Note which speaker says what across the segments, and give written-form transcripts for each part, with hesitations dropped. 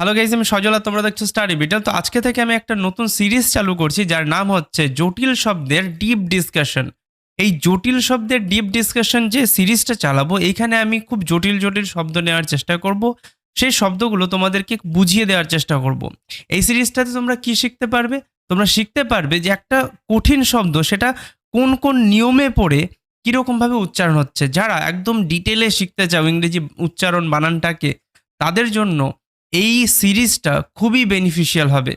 Speaker 1: Hello guys, আমি সজল আর তোমরা দেখছো স্টাডি বিটল। তো আজকে থেকে আমি একটা নতুন সিরিজ চালু করছি যার নাম হচ্ছে জটিল শব্দের ডিপ ডিসকাশন। এই জটিল শব্দের ডিপ ডিসকাশন যে সিরিজটা চালাবো, এইখানে আমি খুব জটিল জটিল শব্দ নেওয়ার চেষ্টা করব, সেই শব্দগুলো তোমাদেরকে বুঝিয়ে দেওয়ার চেষ্টা করব। এই সিরিজটাতে তোমরা কি শিখতে পারবে? তোমরা শিখতে পারবে যে একটা কঠিন শব্দ সেটা কোন কোন নিয়মে পড়ে কীরকমভাবে উচ্চারণ হচ্ছে। যারা একদম ডিটেলে শিখতে চাও ইংরেজি উচ্চারণ বানানটাকে, তাদের জন্য এই সিরিজটা খুবই বেনিফিশিয়াল হবে।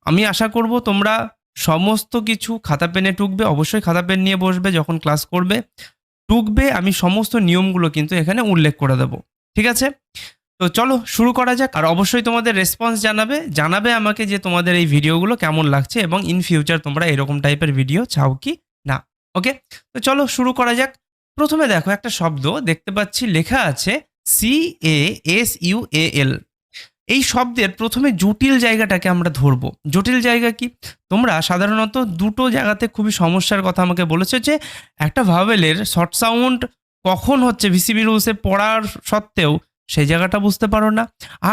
Speaker 1: আমি আশা করব তোমরা সমস্ত কিছু খাতা পেনে টুকবে, অবশ্যই খাতা পেন নিয়ে বসবে যখন ক্লাস করবে, টুকবে। আমি সমস্ত নিয়মগুলো কিন্তু এখানে উল্লেখ করে দেবো, ঠিক আছে? তো চলো শুরু করা যাক। আর অবশ্যই তোমাদের রেসপন্স জানাবে আমাকে যে তোমাদের এই ভিডিওগুলো কেমন লাগছে এবং ইন ফিউচার তোমরা এরকম টাইপের ভিডিও চাও কি না। ওকে, তো চলো শুরু করা যাক। প্রথমে দেখো, একটা শব্দ দেখতে পাচ্ছি লেখা আছে CASUAL। এই শব্দের প্রথমে জটিল জায়গাটাকে আমরা ধরবো। জটিল জায়গা কি? তোমরা সাধারণত দুটো জায়গাতে খুবই সমস্যার কথা আমাকে বলেছো, যে একটা ভাওয়েলের শর্ট সাউন্ড কখন হচ্ছে ভিসিবি রুলসে পড়ার সত্ত্বেও সেই জায়গাটা বুঝতে পারো না।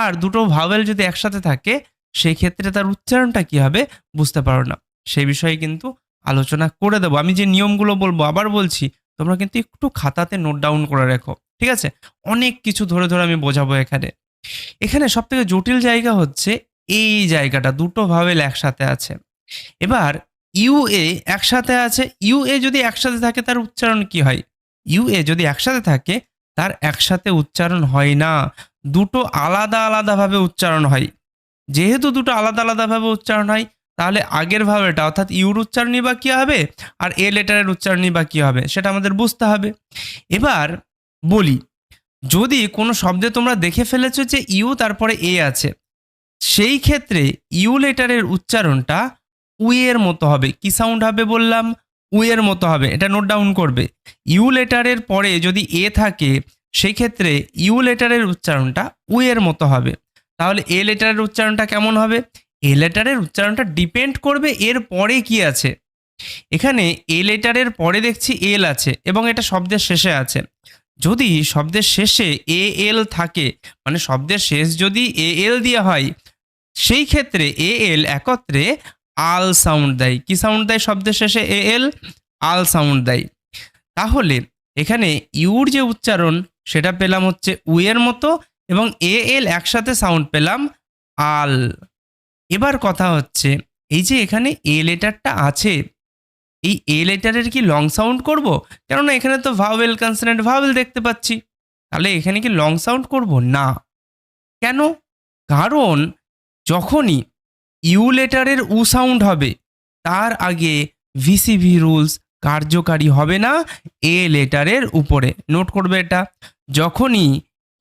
Speaker 1: আর দুটো ভাওয়েল যদি একসাথে থাকে সেই ক্ষেত্রে তার উচ্চারণটা কি হবে বুঝতে পারো না। সেই বিষয়ে কিন্তু আলোচনা করে দেবো। আমি যে নিয়মগুলো বলবো, আবার বলছি, তোমরা কিন্তু একটু খাতাতে নোট ডাউন করে রেখো, ঠিক আছে? অনেক কিছু ধরে ধরে আমি বোঝাবো এখানে। এখানে সবথেকে জটিল জায়গা হচ্ছে এই জায়গাটা, দুটো ভাওয়েল একসাথে আছে। এবার ইউএ একসাথে আছে। ইউএ যদি একসাথে থাকে তার উচ্চারণ কি হয়? ইউএ যদি একসাথে থাকে তার একসাথে উচ্চারণ হয় না, দুটো আলাদা আলাদাভাবে উচ্চারণ হয়। যেহেতু দুটো আলাদা আলাদাভাবে উচ্চারণ হয়, তাহলে আগের ভাবেটা অর্থাৎ ইউর উচ্চারণই বা কী হবে আর এ লেটারের উচ্চারণই বা কী হবে সেটা আমাদের বুঝতে হবে। এবার বলি, যদি কোনো শব্দে তোমরা দেখে ফেলেছো যে ইউ তারপরে এ আছে, সেই ক্ষেত্রে ইউ লেটারের উচ্চারণটা উইয়ের মতো হবে। কি সাউন্ড হবে বললাম? উইয়ের মতো হবে। এটা নোট ডাউন করবে। ইউ লেটারের পরে যদি এ থাকে সেই ক্ষেত্রে ইউ লেটারের উচ্চারণটা উইয়ের মতো হবে। তাহলে এ লেটারের উচ্চারণটা কেমন হবে? এ লেটারের উচ্চারণটা ডিপেন্ড করবে এর পরে কি আছে। এখানে এ লেটারের পরে দেখছি এল আছে এবং এটা শব্দের শেষে আছে। যদি শব্দের শেষে এ এল থাকে, মানে শব্দের শেষ যদি এ এল দিয়ে হয়, সেই ক্ষেত্রে এ এল একত্রে আল সাউন্ড দেয়। কি সাউন্ড দেয় শব্দের শেষে? এ এল, আল সাউন্ড দেয়। তাহলে এখানে ইউর যে উচ্চারণ সেটা পেলাম হচ্ছে উয়ের মতো এবং এ এল একসাথে সাউন্ড পেলাম আল। এবার কথা হচ্ছে, এই যে এখানে এ লেটারটা আছে, এই এ লেটারের কি লং সাউন্ড করব? কেননা এখানে তো ভাওয়েল কনসোনেন্ট ভাওয়েল দেখতে পাচ্ছি, তাহলে এখানে কি লং সাউন্ড করব না। কেন? কারণ যখনই ইউ লেটারের উ সাউন্ড হবে তার আগে ভিসিভি রুলস কার্যকারী হবে না এ লেটারের উপরে। নোট করবে এটা। যখনই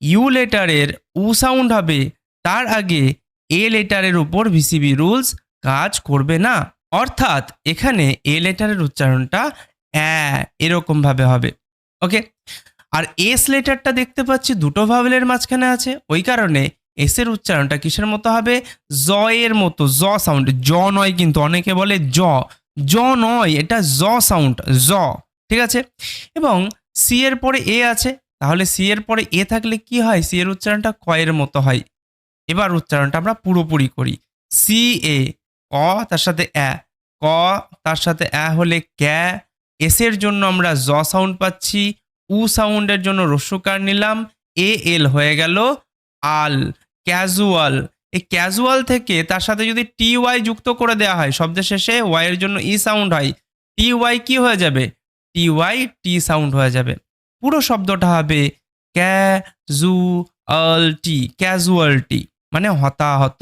Speaker 1: ইউ লেটারের উ সাউন্ড হবে তার আগে এ লেটারের উপর ভিসিবি রুলস কাজ করবে না। অর্থাৎ এখানে এ লেটারের উচ্চারণটা এরকমভাবে হবে। ওকে, আর এস লেটারটা দেখতে পাচ্ছি দুটো ভাওয়েলের মাঝখানে আছে, ওই কারণে এস এর উচ্চারণটা কিসের মতো হবে? জ এর মতো। জ সাউন্ড, জ নয় কিন্তু, অনেকে বলে জ, জ নয়, এটা জ সাউন্ড, জ, ঠিক আছে? এবং সি এর পরে এ আছে, তাহলে সি এর পরে এ থাকলে কি হয়? সি এর উচ্চারণটা ক এর মতো হয়। এবার উচ্চারণটা আমরা পুরোপুরি করি। সি এ, ক তার সাথে অ্যা, ক তার সাথে অ্যা হলে ক্যা। এসের জন্য আমরা জ সাউন্ড পাচ্ছি, উ সাউন্ডের জন্য রস্যকার নিলাম, এ এল হয়ে গেল আল। ক্যাজুয়াল, এই ক্যাজুয়াল থেকে তার সাথে যদি টি ওয়াই যুক্ত করে দেওয়া হয়, শব্দের শেষে ওয়াই এর জন্য ই সাউন্ড হয়, টি ওয়াই কি হয়ে যাবে? টি ওয়াই টি সাউন্ড হয়ে যাবে। পুরো শব্দটা হবে ক্যাজুয়ালটি, ক্যাজুয়ালটি মানে হতাহত।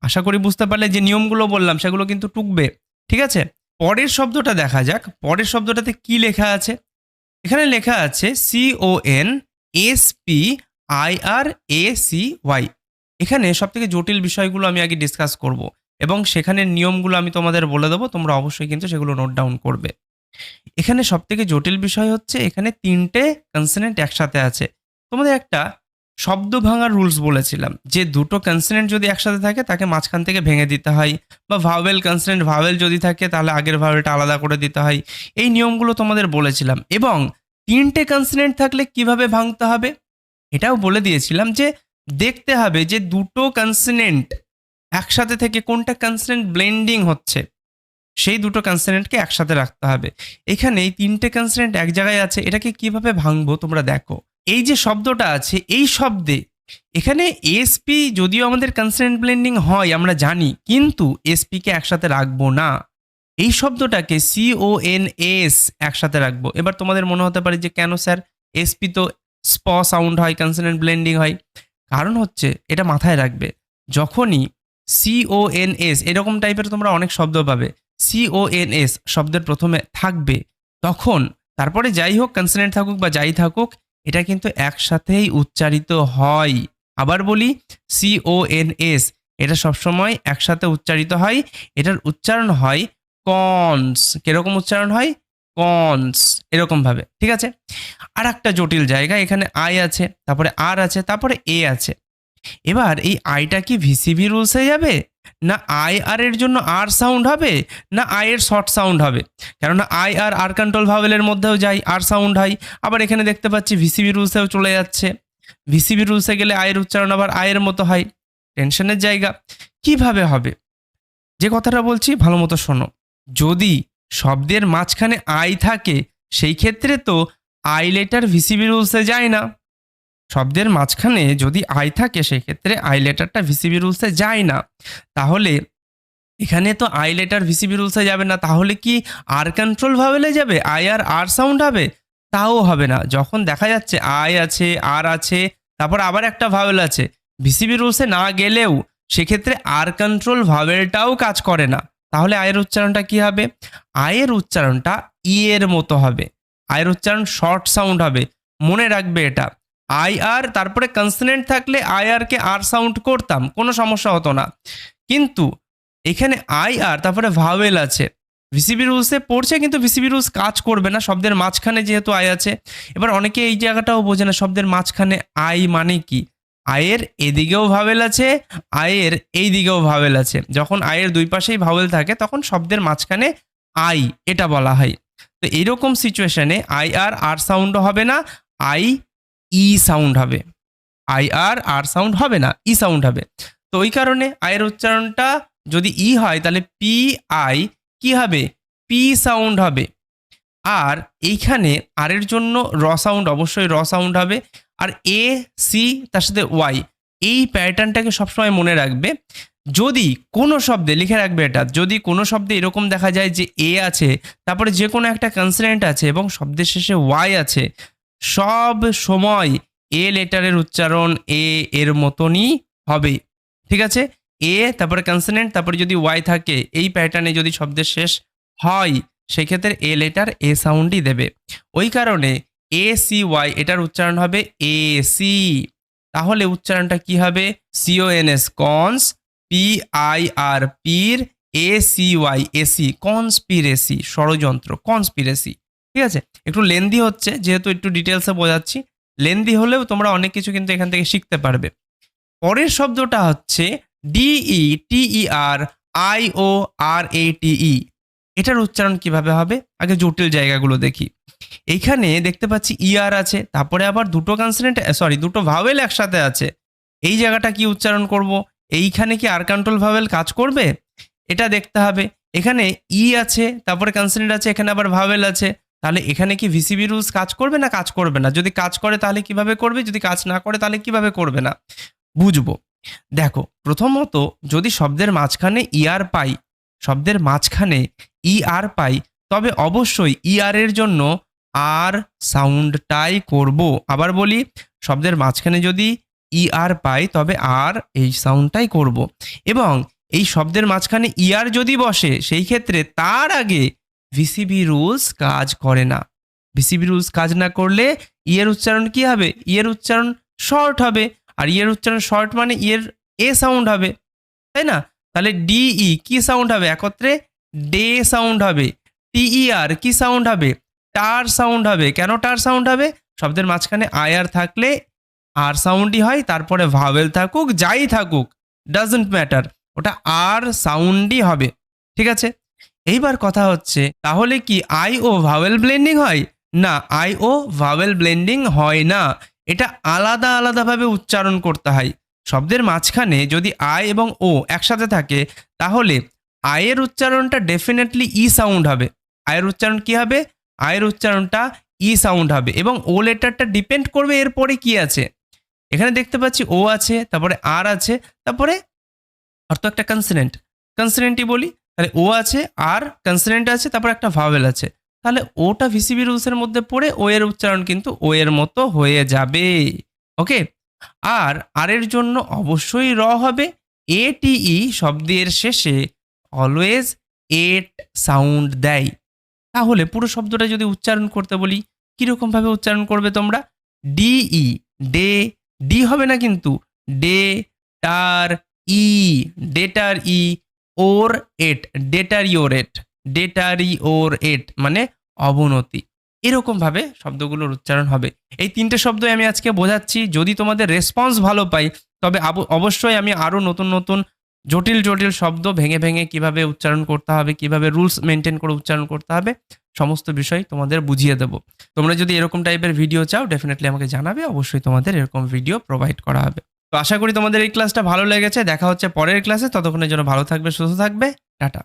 Speaker 1: আশা করি বুঝতে পারলে যে নিয়মগুলো বললাম সেগুলো কিন্তু টুকবে, ঠিক আছে? পরের শব্দটা দেখা যাক। পরের শব্দটাতে কি লেখা আছে? এখানে লেখা আছে CONSPIRACY। এখানে সবথেকে জটিল বিষয়গুলো আমি আগে ডিসকাস করব এবং সেখানের নিয়মগুলো আমি তোমাদের বলে দেবো। তোমরা অবশ্যই কিন্তু সেগুলো নোট ডাউন করবে। এখানে সবথেকে জটিল বিষয় হচ্ছে এখানে তিনটে কনসোনেন্ট একসাথে আছে। তোমাদের একটা শব্দ ভাঙার রুলস বলেছিলাম, যে দুটো কনসোনেন্ট যদি একসাথে থাকে তাকে মাঝখান থেকে ভেঙে দিতে হয়, বা ভাওয়েল কনসোনেন্ট ভাওয়েল যদি থাকে তাহলে আগের ভাওয়েলটা আলাদা করে দিতে হয়। এই নিয়মগুলো তোমাদের বলেছিলাম। এবং তিনটে কনসোনেন্ট থাকলে কিভাবে ভাঙতে হবে এটাও বলে দিয়েছিলাম, যে দেখতে হবে যে দুটো কনসোনেন্ট একসাথে থেকে কোনটা কনসোনেন্ট ব্লেন্ডিং হচ্ছে, সেই দুটো কনসোনেন্টকে একসাথে রাখতে হবে। এখানে এই 3টে কনসোনেন্ট এক জায়গায় আছে, এটাকে কিভাবে ভাঙবো তোমরা দেখো। এই যে শব্দটা আছে, এই শব্দে এখানে এসপি যদিও আমাদের কনসোনেন্ট ব্লেন্ডিং হয় আমরা জানি, কিন্তু এসপি কে একসাথে রাখবো না। এই শব্দটাকে CONS একসাথে রাখবো। এবার তোমাদের মনে হতে পারে যে কেন স্যার, এসপি তো স্প সাউন্ড হয়, কনসোনেন্ট ব্লেন্ডিং হয়। কারণ হচ্ছে এটা মাথায় রাখবে, যখনই CONS এরকম টাইপের তোমরা অনেক শব্দ পাবে, CONS শব্দের প্রথমে থাকবে, তখন তারপরে যাই হোক কনসোনেন্ট থাকুক বা যাই থাকুক, এটা কিন্তু একসাথেই উচ্চারিত হয়। আবার বলি, CONS এটা সবসময় একসাথে উচ্চারিত হয়। এটার উচ্চারণ হয় কনস। কিরকম উচ্চারণ হয়? কনস, এরকম ভাবে। ঠিক আছে, আর একটা জটিল জায়গা, এখানে আই আছে, তারপরে আর আছে, তারপরে এ আছে। এবার এই আইটা কি ভিসিবি রুলসে যাবে, না আই আর এর জন্য আর সাউন্ড হবে, না আই এর শর্ট সাউন্ড হবে? কেননা আই আর আর কন্ট্রোল ভাওয়েলের মধ্যেও যায়, আর সাউন্ড হয়। আবার এখানে দেখতে পাচ্ছি ভিসিবি রুলসেও চলে যাচ্ছে। ভিসিবি রুলসে গেলে আয়ের উচ্চারণ আবার আয়ের মতো হয়। টেনশনের জায়গা। কিভাবে হবে? যে কথাটা বলছি ভালো মতো শোনো। যদি শব্দের মাঝখানে আই থাকে, সেই ক্ষেত্রে তো আই লেটার ভিসিবি রুলসে যায় না। শব্দের মাঝখানে যদি আই থাকে, সেক্ষেত্রে আই লেটারটা ভিসিবি রুলসে যায় না। তাহলে এখানে তো আই লেটার ভিসিবি রুলসে যাবে না, তাহলে কি আর কন্ট্রোল ভাওয়েলে যাবে? আই আর আর সাউন্ড হবে? তাও হবে না। যখন দেখা যাচ্ছে আই আছে, আর আছে, তারপর আবার একটা ভাওয়েল আছে, ভিসিবি রুলসে না গেলেও সেক্ষেত্রে আর কন্ট্রোল ভাওয়েলটাও কাজ করে না। তাহলে আয়ের উচ্চারণটা কি হবে? আয়ের উচ্চারণটা ই এর মতো হবে। আয়ের উচ্চারণ শর্ট সাউন্ড হবে। মনে রাখবে এটা। আই আর তারপরে কনসোনেন্ট থাকলে I R K R sound করতাম, কোনো সমস্যা হতো না। কিন্তু এখানে আই আর তারপরে ভাওয়েল আছে, ভিসিবি রুলসে পড়ছে, কিন্তু ভিসিবি রুলস কাজ করবে না শব্দের মাঝখানে যেহেতু আই আছে। এবার অনেকে এই জায়গাটাও বোঝে না, শব্দের মাঝখানে আই মানে কি। আয়ের এদিকেও ভাওয়েল আছে, আয়ের এই দিকেও ভাওয়েল আছে। যখন আয়ের দুই পাশেই ভাওয়েল থাকে, তখন শব্দের মাঝখানে আই এটা বলা হয়। তো এইরকম সিচুয়েশনে আই আর আর সাউন্ডও হবে না, আই ই সাউন্ড হবে। আই আর আর সাউন্ড হবে না, ই সাউন্ড হবে। তো ওই কারণে আয়ের উচ্চারণটা যদি ই হয়, তাহলে পি আই কি হবে? পি সাউন্ড হবে। আর এইখানে আর এর জন্য র সাউন্ড, অবশ্যই র সাউন্ড হবে। আর এ সি তার সাথে ওয়াই, এই প্যাটার্নটাকে সবসময় মনে রাখবে। যদি কোনো শব্দে লিখে রাখবে এটা, যদি কোনো শব্দে এরকম দেখা যায় যে এ আছে, তারপরে যে কোনো একটা কনসোনেন্ট আছে এবং শব্দের শেষে ওয়াই আছে, সব সময় এ লেটারের উচ্চারণ এ এর মতনই হবে। ঠিক আছে, এ তারপরে কনসোনেন্ট তারপরে যদি ওয়াই থাকে, এই প্যাটার্নে যদি শব্দের শেষ হয়, সেক্ষেত্রে এ লেটার এ সাউন্ডই দেবে। ওই কারণে এ সি ওয়াই এটার উচ্চারণ হবে এ সি। তাহলে উচ্চারণটা কি হবে? CONS কনস, PIR পির, ACY এসি, কনস্পিরেসি, ষড়যন্ত্র, কনস্পিরেসি। ঠিক আছে, একটু লেন্দি হচ্ছে যেহেতু একটু ডিটেলসে বোঝাচ্ছি। লেন্দি হলেও তোমরা অনেক কিছু কিন্তু এখান থেকে শিখতে পারবে। পরের শব্দটা হচ্ছে DETERIORATE। এটার উচ্চারণ কিভাবে হবে? আগে জটিল জায়গাগুলো দেখি। এইখানে দেখতে পাচ্ছি ইআর আছে, তারপরে আবার দুটো কনসোনেন্ট, সরি দুটো ভাওয়েল একসাথে আছে। এই জায়গাটা কি উচ্চারণ করব? এইখানে কি আর কন্ট্রোল ভাওয়েল কাজ করবে? এটা দেখতে হবে। এখানে ই আছে, তারপরে কনসোনেন্ট আছে, এখানে আবার ভাওয়েল আছে। তাহলে এখানে কি ভিসিবি রুলস কাজ করবে না কাজ করবে না? যদি কাজ করে তাহলে কিভাবে করবে? যদি কাজ না করে তাহলে কিভাবে করবে না? বুঝবো। দেখো, প্রথমত যদি শব্দের মাঝখানে ইআর পাই, শব্দের মাঝখানে ইআর পাই, তবে অবশ্যই ইআর এর জন্য আর সাউন্ডটাই করব। আবার বলি, শব্দের মাঝখানে যদি ইআর পাই, তবে আর এই সাউন্ডটাই করব। এবং এই শব্দের মাঝখানে ইআর যদি বসে, সেই ক্ষেত্রে তার আগে ভিসিবি রুলস কাজ করে না। ভিসিবি রুলস কাজ না করলে ইয়ের উচ্চারণ কি হবে? ইয়ের উচ্চারণ শর্ট হবে। আর ইয়ের উচ্চারণ শর্ট মানে ইয়ের এ সাউন্ড হবে, তাই না? তাহলে ডিই কি সাউন্ড হবে? একত্রে ডে সাউন্ড হবে। টিইআর কি সাউন্ড হবে? টার সাউন্ড হবে। কেন টার সাউন্ড হবে? শব্দের মাঝখানে আয়ার থাকলে আর সাউন্ডই হয়, তারপরে ভাওয়েল থাকুক যাই থাকুক, ডাজন্ট ম্যাটার, ওটা আর সাউন্ডই হবে। ঠিক আছে, এইবার কথা হচ্ছে, তাহলে কি আই ও ভাওয়েল ব্লেন্ডিং হয়? না, আই ও ভাওয়েল ব্লেন্ডিং হয় না। এটা আলাদা আলাদাভাবে উচ্চারণ করতে হয়। শব্দের মাঝখানে যদি আই এবং ও একসাথে থাকে তাহলে আয়ের উচ্চারণটা ডেফিনেটলি ই সাউন্ড হবে। আয়ের উচ্চারণ কি হবে? আয়ের উচ্চারণটা ই সাউন্ড হবে এবং ও লেটারটা ডিপেন্ড করবে এরপরে কি আছে। এখানে দেখতে পাচ্ছি ও আছে, তারপরে আর আছে, তারপরে আর তো একটা কনসোনেন্ট, কনসোনেন্টই বলি, তাহলে ও আছে, আর কনসোনেন্ট আছে, তারপর একটা ভাওয়েল আছে। তাহলে ওটা ভিসিবি রুলসের মধ্যে পড়ে ও এর উচ্চারণ কিন্তু ও এর মতো হয়ে যাবে। ওকে, আর এর জন্য অবশ্যই র হবে। এটিই শব্দের শেষে অলওয়েজ এট সাউন্ড দেয়। তাহলে পুরো শব্দটা যদি উচ্চারণ করতে বলি, কীরকমভাবে উচ্চারণ করবে তোমরা? ডিই, ডে, ডি হবে না কিন্তু, ডে টার ই, ডেটার ই, ওর এট, ডেটারি ওর এট, ডেটারি ওর এট মানে অবনতি। এরকমভাবে শব্দগুলোর উচ্চারণ হবে। এই 3টে শব্দই আমি আজকে বোঝাচ্ছি। যদি তোমাদের রেসপন্স ভালো পাই তবে অবশ্যই আমি আরও নতুন নতুন জটিল জটিল শব্দ ভেঙে ভেঙে কিভাবে উচ্চারণ করতে হবে, কিভাবে রুলস মেনটেন করে উচ্চারণ করতে হবে, সমস্ত বিষয় তোমাদের বুঝিয়ে দেবো। তোমরা যদি এরকম টাইপের ভিডিও চাও ডেফিনেটলি আমাকে জানাবে, অবশ্যই তোমাদের এরকম ভিডিও প্রোভাইড করা হবে। তো আশা করি তোমাদের এই ক্লাসটা ভালো লেগেছে। দেখা হচ্ছে পরের ক্লাসে, ততক্ষণের জন্য ভালো থাকবে, সুস্থ থাকবে, টাটা।